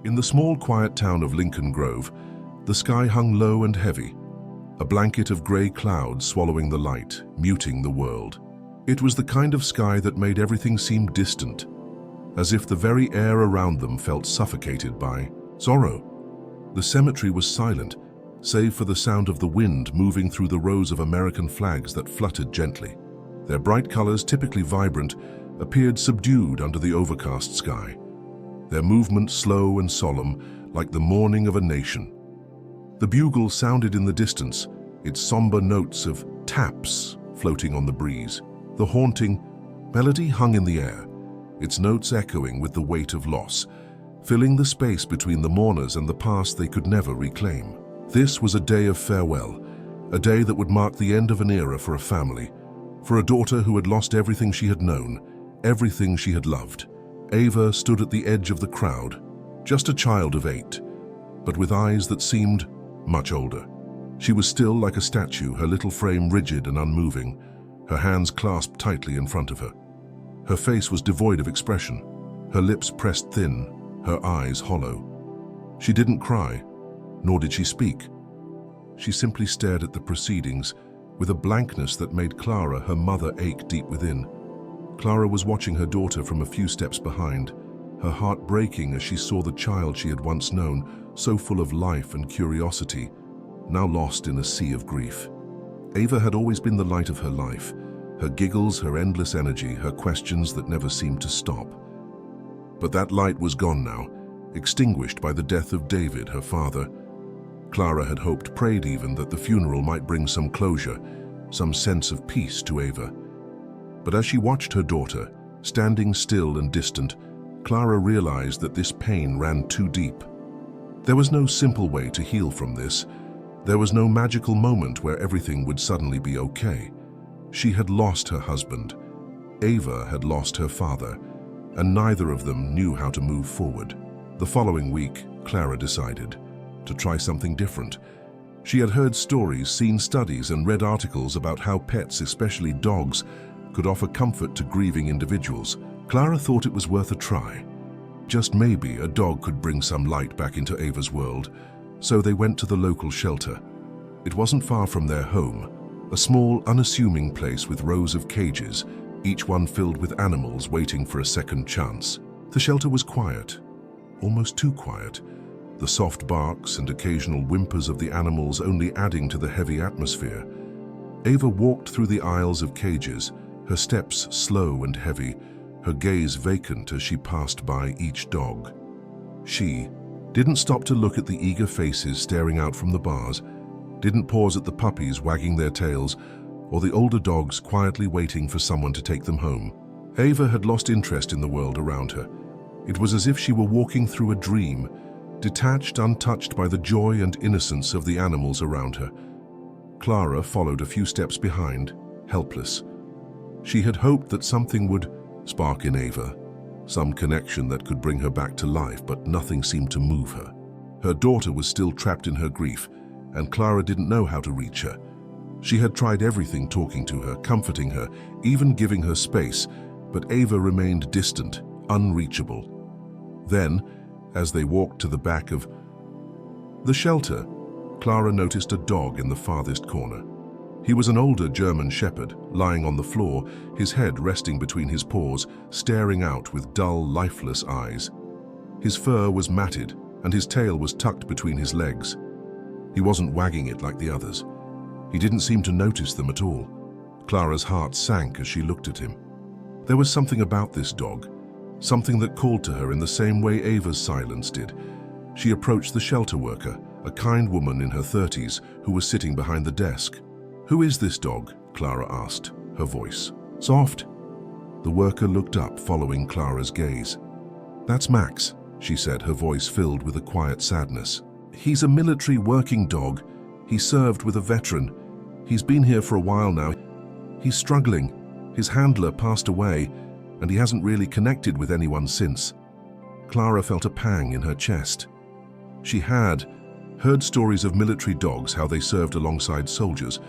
In the small, quiet town of Lincoln Grove, the sky hung low and heavy, a blanket of grey clouds swallowing the light, muting the world. It was the kind of sky that made everything seem distant, as if the very air around them felt suffocated by sorrow. The cemetery was silent, save for the sound of the wind moving through the rows of American flags that fluttered gently. Their bright colors, typically vibrant, appeared subdued under the overcast sky, their movement slow and solemn, like the mourning of a nation. The bugle sounded in the distance, its somber notes of taps floating on the breeze. The haunting melody hung in the air, its notes echoing with the weight of loss, filling the space between the mourners and the past they could never reclaim. This was a day of farewell, a day that would mark the end of an era for a family, for a daughter who had lost everything she had known, everything she had loved. Ava stood at the edge of the crowd, just a child of 8, but with eyes that seemed much older. She was still like a statue, her little frame rigid and unmoving, her hands clasped tightly in front of her. Her face was devoid of expression, her lips pressed thin, her eyes hollow. She didn't cry, nor did she speak. She simply stared at the proceedings with a blankness that made Clara, her mother, ache deep within. Clara was watching her daughter from a few steps behind, her heart breaking as she saw the child she had once known, so full of life and curiosity, now lost in a sea of grief. Ava had always been the light of her life, her giggles, her endless energy, her questions that never seemed to stop. But that light was gone now, extinguished by the death of David, her father. Clara had hoped, prayed even, that the funeral might bring some closure, some sense of peace to Ava. But as she watched her daughter, standing still and distant, Clara realized that this pain ran too deep. There was no simple way to heal from this. There was no magical moment where everything would suddenly be okay. She had lost her husband. Ava had lost her father, and neither of them knew how to move forward. The following week, Clara decided to try something different. She had heard stories, seen studies, and read articles about how pets, especially dogs, could offer comfort to grieving individuals. Clara thought it was worth a try. Just maybe a dog could bring some light back into Ava's world, so they went to the local shelter. It wasn't far from their home, a small, unassuming place with rows of cages, each one filled with animals waiting for a second chance. The shelter was quiet, almost too quiet, the soft barks and occasional whimpers of the animals only adding to the heavy atmosphere. Ava walked through the aisles of cages, her steps slow and heavy, her gaze vacant as she passed by each dog. She didn't stop to look at the eager faces staring out from the bars, didn't pause at the puppies wagging their tails, or the older dogs quietly waiting for someone to take them home. Ava had lost interest in the world around her. It was as if she were walking through a dream, detached, untouched by the joy and innocence of the animals around her. Clara followed a few steps behind, helpless. She had hoped that something would spark in Ava, some connection that could bring her back to life, but nothing seemed to move her. Her daughter was still trapped in her grief, and Clara didn't know how to reach her. She had tried everything, talking to her, comforting her, even giving her space, but Ava remained distant, unreachable. Then, as they walked to the back of the shelter, Clara noticed a dog in the farthest corner. He was an older German shepherd, lying on the floor, his head resting between his paws, staring out with dull, lifeless eyes. His fur was matted, and his tail was tucked between his legs. He wasn't wagging it like the others. He didn't seem to notice them at all. Clara's heart sank as she looked at him. There was something about this dog, something that called to her in the same way Ava's silence did. She approached the shelter worker, a kind woman in her 30s, who was sitting behind the desk. "Who is this dog?" Clara asked, her voice soft. The worker looked up, following Clara's gaze. "That's Max," she said, her voice filled with a quiet sadness. "He's a military working dog. He served with a veteran. He's been here for a while now. He's struggling. His handler passed away, and he hasn't really connected with anyone since." Clara felt a pang in her chest. She had heard stories of military dogs, how they served alongside soldiers,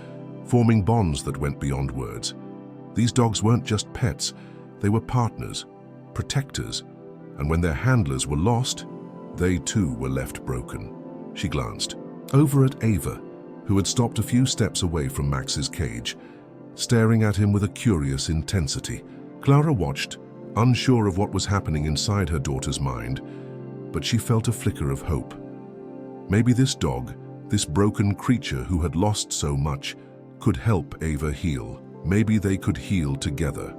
forming bonds that went beyond words. These dogs weren't just pets, they were partners, protectors, and when their handlers were lost, They too were left broken. She glanced over at Ava, who had stopped a few steps away from Max's cage, staring at him with a curious intensity. Clara watched, unsure of what was happening inside her daughter's mind, but she felt a flicker of hope. Maybe this dog, this broken creature who had lost so much, could help Ava heal. Maybe they could heal together.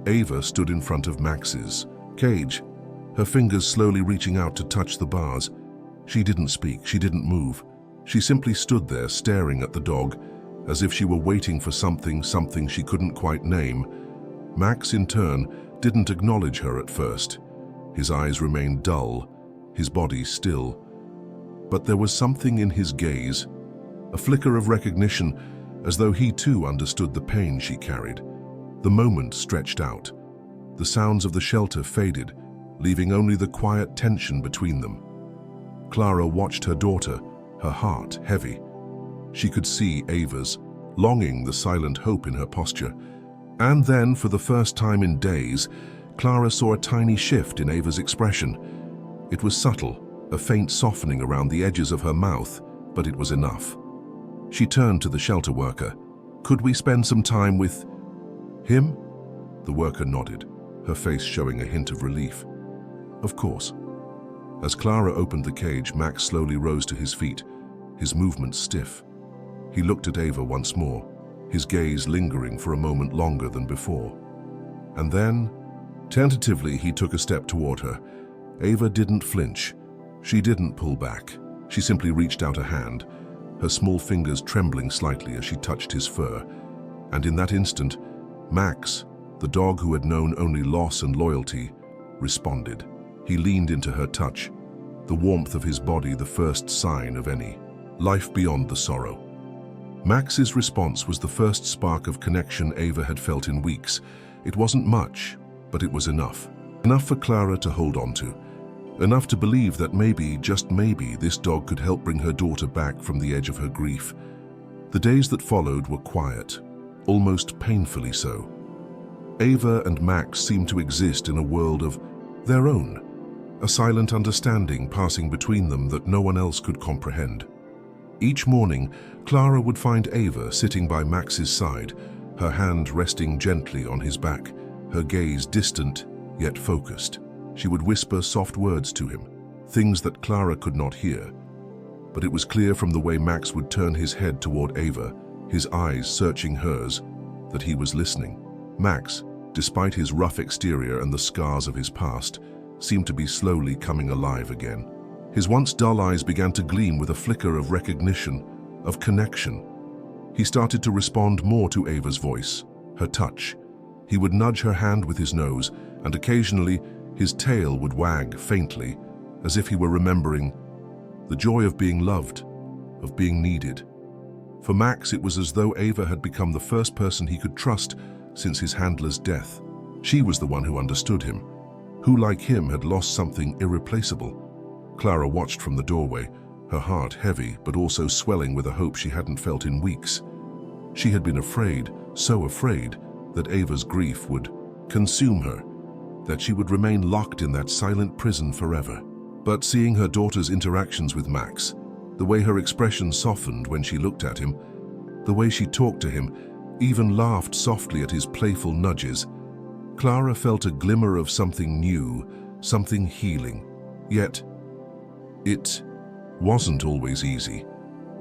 Ava stood in front of Max's cage, her fingers slowly reaching out to touch the bars. She didn't speak, she didn't move. She simply stood there staring at the dog, as if she were waiting for something she couldn't quite name. Max, in turn, didn't acknowledge her at first. His eyes remained dull, his body still. But there was something in his gaze, a flicker of recognition, as though he too understood the pain she carried. The moment stretched out. The sounds of the shelter faded, leaving only the quiet tension between them. Clara watched her daughter, her heart heavy. She could see Ava's longing, the silent hope in her posture. And then, for the first time in days, Clara saw a tiny shift in Ava's expression. It was subtle, a faint softening around the edges of her mouth, but it was enough. She turned to the shelter worker. "Could we spend some time with him?" The worker nodded, her face showing a hint of relief. "Of course." As Clara opened the cage, Max slowly rose to his feet, his movements stiff. He looked at Ava once more, his gaze lingering for a moment longer than before. And then, tentatively, he took a step toward her. Ava didn't flinch. She didn't pull back. She simply reached out a hand, her small fingers trembling slightly as she touched his fur. And in that instant, Max, the dog who had known only loss and loyalty, responded. He leaned into her touch, the warmth of his body the first sign of any life beyond the sorrow. Max's response was the first spark of connection Ava had felt in weeks. It wasn't much, but it was enough. Enough for Clara to hold on to. Enough to believe that maybe, just maybe, this dog could help bring her daughter back from the edge of her grief. The days that followed were quiet, almost painfully so. Ava and Max seemed to exist in a world of their own, a silent understanding passing between them that no one else could comprehend. Each morning, Clara would find Ava sitting by Max's side, her hand resting gently on his back, her gaze distant yet focused. She would whisper soft words to him, things that Clara could not hear. But it was clear from the way Max would turn his head toward Ava, his eyes searching hers, that he was listening. Max, despite his rough exterior and the scars of his past, seemed to be slowly coming alive again. His once dull eyes began to gleam with a flicker of recognition, of connection. He started to respond more to Ava's voice, her touch. He would nudge her hand with his nose, and occasionally his tail would wag faintly, as if he were remembering the joy of being loved, of being needed. For Max, it was as though Ava had become the first person he could trust since his handler's death. She was the one who understood him, who, like him, had lost something irreplaceable. Clara watched from the doorway, her heart heavy but also swelling with a hope she hadn't felt in weeks. She had been afraid, so afraid, that Ava's grief would consume her, that she would remain locked in that silent prison forever. But seeing her daughter's interactions with Max, the way her expression softened when she looked at him, the way she talked to him, even laughed softly at his playful nudges, Clara felt a glimmer of something new, something healing. Yet, it wasn't always easy.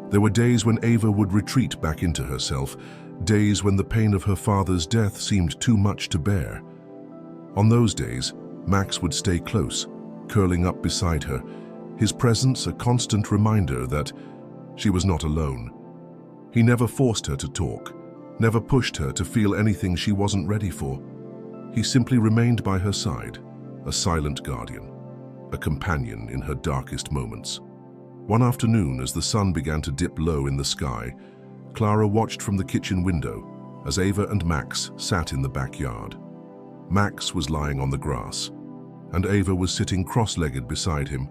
There were days when Ava would retreat back into herself, days when the pain of her father's death seemed too much to bear. On those days, Max would stay close, curling up beside her, his presence a constant reminder that she was not alone. He never forced her to talk, never pushed her to feel anything she wasn't ready for. He simply remained by her side, a silent guardian, a companion in her darkest moments. One afternoon, as the sun began to dip low in the sky, Clara watched from the kitchen window as Ava and Max sat in the backyard. Max was lying on the grass, and Ava was sitting cross-legged beside him,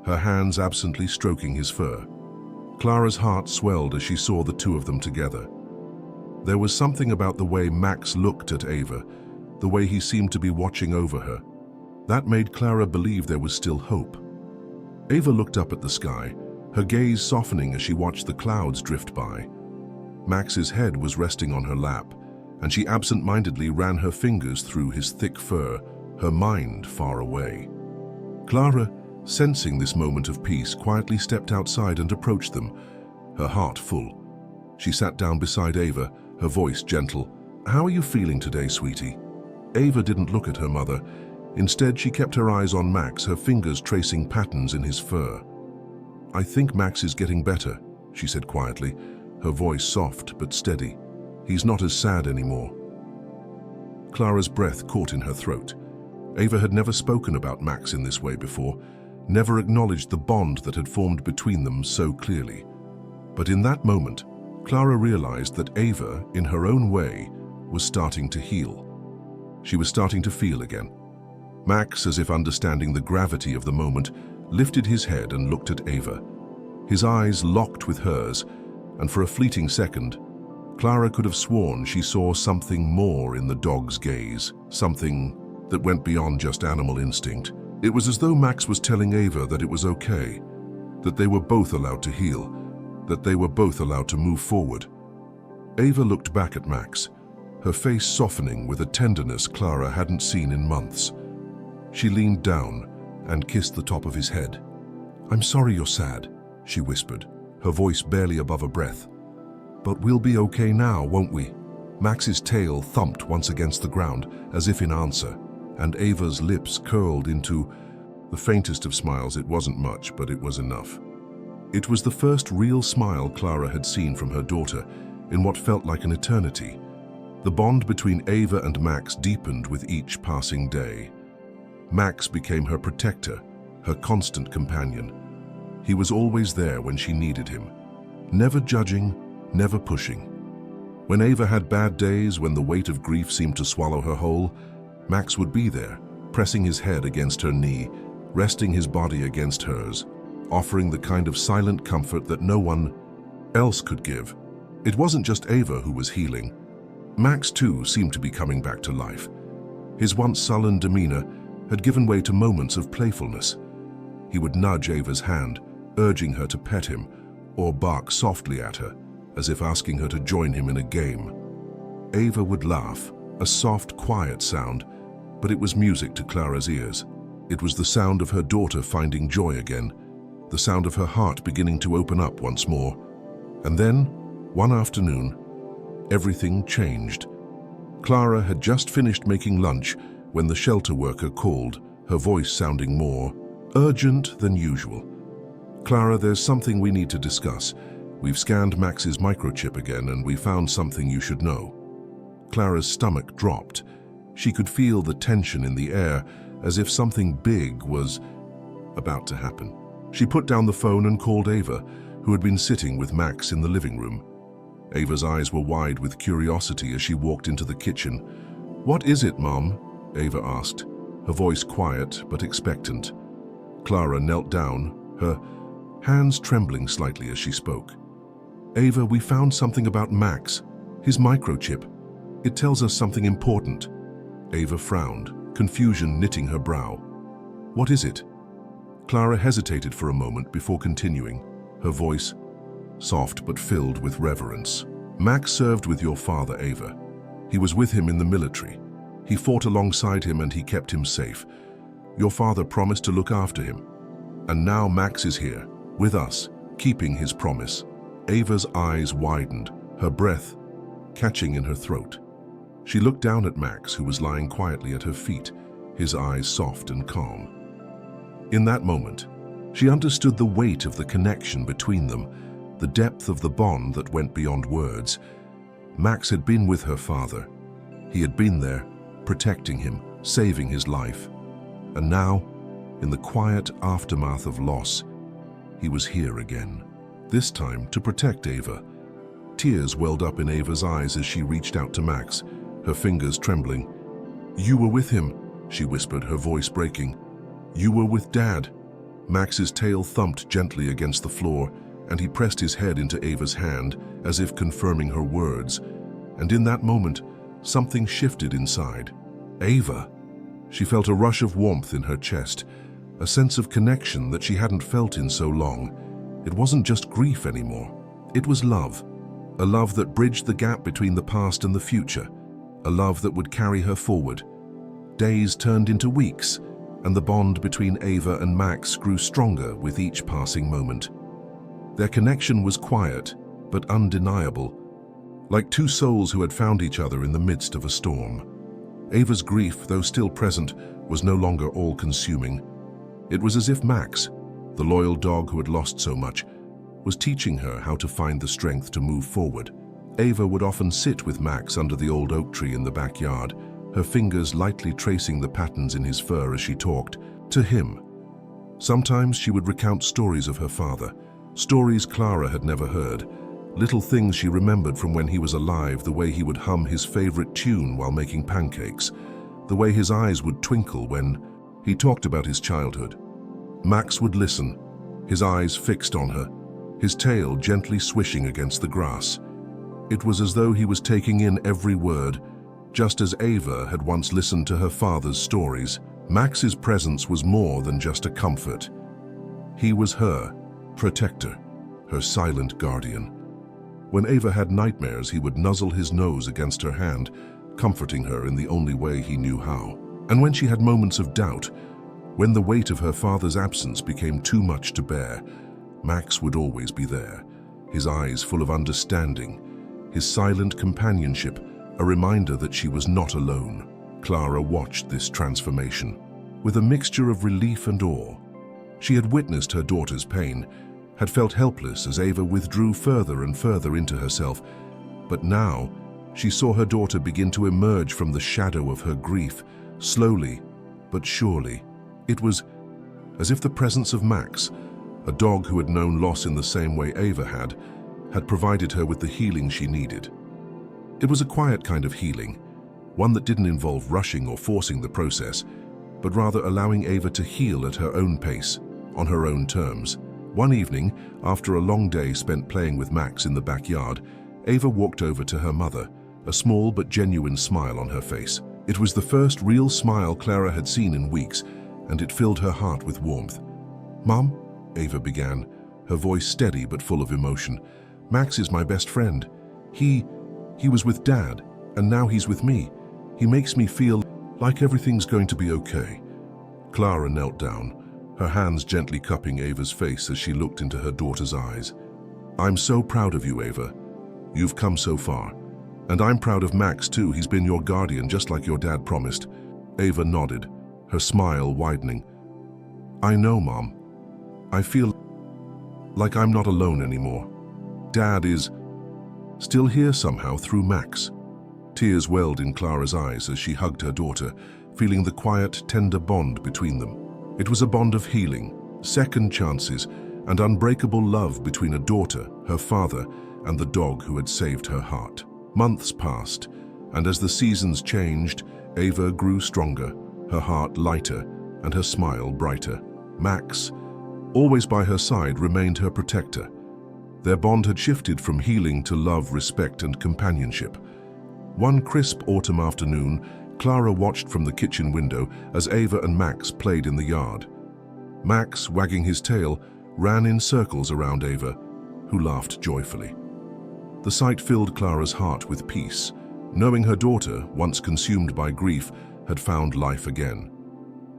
her hands absently stroking his fur. Clara's heart swelled as she saw the two of them together. There was something about the way Max looked at Ava, the way he seemed to be watching over her, that made Clara believe there was still hope. Ava looked up at the sky, her gaze softening as she watched the clouds drift by. Max's head was resting on her lap, and she absent-mindedly ran her fingers through his thick fur, her mind far away. Clara, sensing this moment of peace, quietly stepped outside and approached them, her heart full. She sat down beside Ava, her voice gentle. "How are you feeling today, sweetie?" Ava didn't look at her mother. Instead, she kept her eyes on Max, her fingers tracing patterns in his fur. "I think Max is getting better," she said quietly, her voice soft but steady. "He's not as sad anymore." Clara's breath caught in her throat. Ava had never spoken about Max in this way before, never acknowledged the bond that had formed between them so clearly. But in that moment, Clara realized that Ava, in her own way, was starting to heal. She was starting to feel again. Max, as if understanding the gravity of the moment, lifted his head and looked at Ava. His eyes locked with hers, and for a fleeting second, Clara could have sworn she saw something more in the dog's gaze, something that went beyond just animal instinct. It was as though Max was telling Ava that it was okay, that they were both allowed to heal, that they were both allowed to move forward. Ava looked back at Max, her face softening with a tenderness Clara hadn't seen in months. She leaned down and kissed the top of his head. "I'm sorry you're sad," she whispered, her voice barely above a breath. "But we'll be okay now, won't we?" Max's tail thumped once against the ground, as if in answer, and Ava's lips curled into the faintest of smiles. It wasn't much, but it was enough. It was the first real smile Clara had seen from her daughter in what felt like an eternity. The bond between Ava and Max deepened with each passing day. Max became her protector, her constant companion. He was always there when she needed him, never judging, never pushing. When Ava had bad days, when the weight of grief seemed to swallow her whole, Max would be there, pressing his head against her knee, resting his body against hers, offering the kind of silent comfort that no one else could give. It wasn't just Ava who was healing. Max, too, seemed to be coming back to life. His once sullen demeanor had given way to moments of playfulness. He would nudge Ava's hand, urging her to pet him, or bark softly at her, as if asking her to join him in a game. Ava would laugh, a soft, quiet sound, but it was music to Clara's ears. It was the sound of her daughter finding joy again, the sound of her heart beginning to open up once more. And then, one afternoon, everything changed. Clara had just finished making lunch when the shelter worker called, her voice sounding more urgent than usual. "Clara, there's something we need to discuss. We've scanned Max's microchip again and we found something you should know." Clara's stomach dropped. She could feel the tension in the air, as if something big was about to happen. She put down the phone and called Ava, who had been sitting with Max in the living room. Ava's eyes were wide with curiosity as she walked into the kitchen. "What is it, Mom?" Ava asked, her voice quiet but expectant. Clara knelt down, her hands trembling slightly as she spoke. "Ava, we found something about Max, his microchip. It tells us something important." Ava frowned, confusion knitting her brow. "What is it?" Clara hesitated for a moment before continuing, her voice soft but filled with reverence. "Max served with your father, Ava. He was with him in the military. He fought alongside him and he kept him safe. Your father promised to look after him. And now Max is here, with us, keeping his promise." Ava's eyes widened, her breath catching in her throat. She looked down at Max, who was lying quietly at her feet, his eyes soft and calm. In that moment, she understood the weight of the connection between them, the depth of the bond that went beyond words. Max had been with her father. He had been there, protecting him, saving his life. And now, in the quiet aftermath of loss, he was here again, this time to protect Ava. Tears welled up in Ava's eyes as she reached out to Max, her fingers trembling. "You were with him," she whispered, her voice breaking. "You were with Dad." Max's tail thumped gently against the floor, and he pressed his head into Ava's hand, as if confirming her words. And in that moment, something shifted inside. Ava! She felt a rush of warmth in her chest, a sense of connection that she hadn't felt in so long. It wasn't just grief anymore. It was love. A love that bridged the gap between the past and the future. A love that would carry her forward. Days turned into weeks, and the bond between Ava and Max grew stronger with each passing moment. Their connection was quiet, but undeniable, like two souls who had found each other in the midst of a storm. Ava's grief, though still present, was no longer all-consuming. It was as if Max, the loyal dog who had lost so much, was teaching her how to find the strength to move forward. Ava would often sit with Max under the old oak tree in the backyard, her fingers lightly tracing the patterns in his fur as she talked to him. Sometimes she would recount stories of her father, stories Clara had never heard, little things she remembered from when he was alive, the way he would hum his favorite tune while making pancakes, the way his eyes would twinkle when he talked about his childhood. Max would listen, his eyes fixed on her, his tail gently swishing against the grass. It was as though he was taking in every word, just as Ava had once listened to her father's stories. Max's presence was more than just a comfort. He was her protector, her silent guardian. When Ava had nightmares, he would nuzzle his nose against her hand, comforting her in the only way he knew how. And when she had moments of doubt, when the weight of her father's absence became too much to bear, Max would always be there, his eyes full of understanding, his silent companionship, a reminder that she was not alone. Clara watched this transformation with a mixture of relief and awe. She had witnessed her daughter's pain, had felt helpless as Ava withdrew further and further into herself, but now she saw her daughter begin to emerge from the shadow of her grief, slowly but surely. It was as if the presence of Max, a dog who had known loss in the same way Ava had provided her with the healing she needed. It was a quiet kind of healing, one that didn't involve rushing or forcing the process, but rather allowing Ava to heal at her own pace, on her own terms. One evening, after a long day spent playing with Max in the backyard, Ava walked over to her mother, a small but genuine smile on her face. It was the first real smile Clara had seen in weeks, and it filled her heart with warmth. "Mom," Ava began, her voice steady but full of emotion, "Max is my best friend. He was with Dad, and now he's with me. He makes me feel like everything's going to be okay." Clara knelt down, her hands gently cupping Ava's face as she looked into her daughter's eyes. "I'm so proud of you, Ava. You've come so far. And I'm proud of Max too. He's been your guardian, just like your dad promised." Ava nodded, her smile widening. "I know, Mom. I feel like I'm not alone anymore. Dad is still here somehow through Max." Tears welled in Clara's eyes as she hugged her daughter, feeling the quiet, tender bond between them. It was a bond of healing, second chances, and unbreakable love between a daughter, her father, and the dog who had saved her heart. Months passed, and as the seasons changed, Ava grew stronger, her heart lighter, and her smile brighter. Max, always by her side, remained her protector. Their bond had shifted from healing to love, respect, and companionship. One crisp autumn afternoon, Clara watched from the kitchen window as Ava and Max played in the yard. Max, wagging his tail, ran in circles around Ava, who laughed joyfully. The sight filled Clara's heart with peace, knowing her daughter, once consumed by grief, had found life again.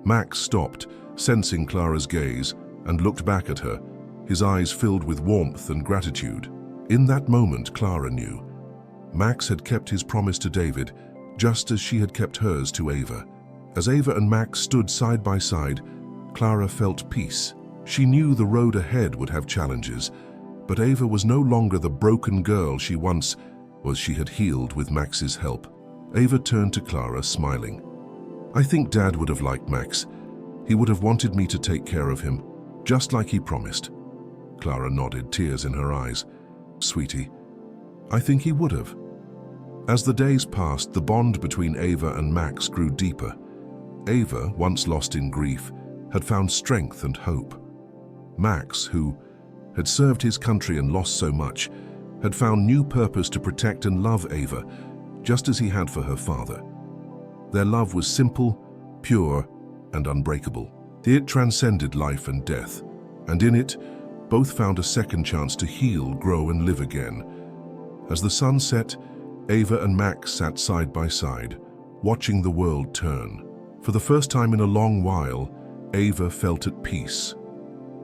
Max stopped, sensing Clara's gaze, and looked back at her, his eyes filled with warmth and gratitude. In that moment, Clara knew. Max had kept his promise to David, just as she had kept hers to Ava. As Ava and Max stood side by side, Clara felt peace. She knew the road ahead would have challenges, but Ava was no longer the broken girl she once was. She had healed with Max's help. Ava turned to Clara, smiling. "I think Dad would have liked Max. He would have wanted me to take care of him, just like he promised." Clara nodded, tears in her eyes. "Sweetie, I think he would have." As the days passed, the bond between Ava and Max grew deeper. Ava, once lost in grief, had found strength and hope. Max, who had served his country and lost so much, had found new purpose to protect and love Ava, just as he had for her father. Their love was simple, pure, and unbreakable. It transcended life and death, and in it, both found a second chance to heal, grow, and live again. As the sun set, Ava and Max sat side by side, watching the world turn. For the first time in a long while, Ava felt at peace.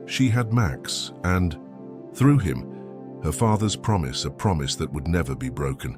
She had Max, and, through him, her father's promise, a promise that would never be broken.